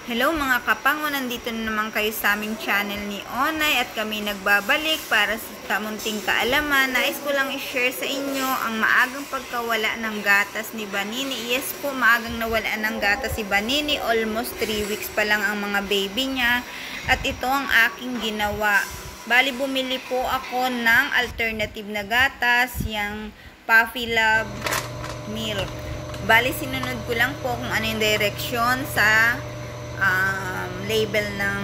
Hello mga kapango, nandito na naman kayo sa aming channel ni Onay at kami nagbabalik para sa munting kaalaman. Nais ko lang i-share sa inyo ang maagang pagkawala ng gatas ni Banini. Yes po, maagang nawala ng gatas si Banini. Almost 3 weeks pa lang ang mga baby niya. At ito ang aking ginawa. Bali, bumili po ako ng alternative na gatas, yung Puppy Love Milk. Bali, sinunod ko lang po kung ano yung direksyon sa label ng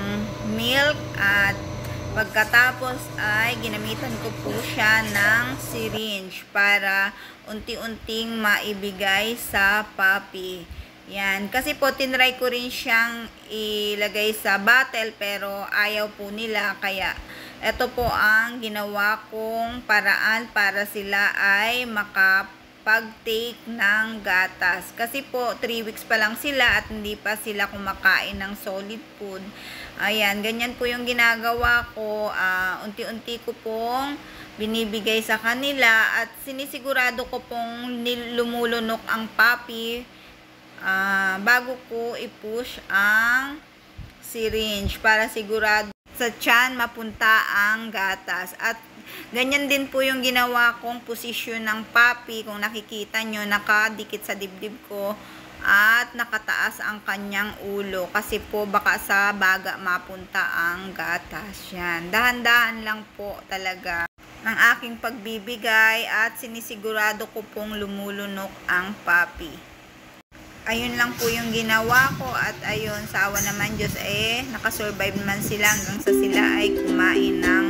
milk at pagkatapos ay ginamitan ko po siya ng syringe para unti-unting maibigay sa puppy. Yan. Kasi po tinry ko rin siyang ilagay sa bottle pero ayaw po nila, kaya ito po ang ginawa kong paraan para sila ay pag-take ng gatas. Kasi po, 3 weeks pa lang sila at hindi pa sila kumakain ng solid food. Ayan, ganyan po yung ginagawa ko. Unti-unti ko pong binibigay sa kanila at sinisigurado ko pong lumulunok ang puppy bago ko i-push ang syringe para sigurado sa tiyan mapunta ang gatas. At ganyan din po yung ginawa kong posisyon ng puppy. Kung nakikita nyo, nakadikit sa dibdib ko at nakataas ang kanyang ulo. Kasi po baka sa baga mapunta ang gatas. Yan. Dahan-dahan lang po talaga ng aking pagbibigay at sinisigurado ko pong lumulunok ang puppy. Ayun lang po yung ginawa ko at ayun, sa awa naman Diyos nakasurvive naman sila hanggang sa sila ay kumain ng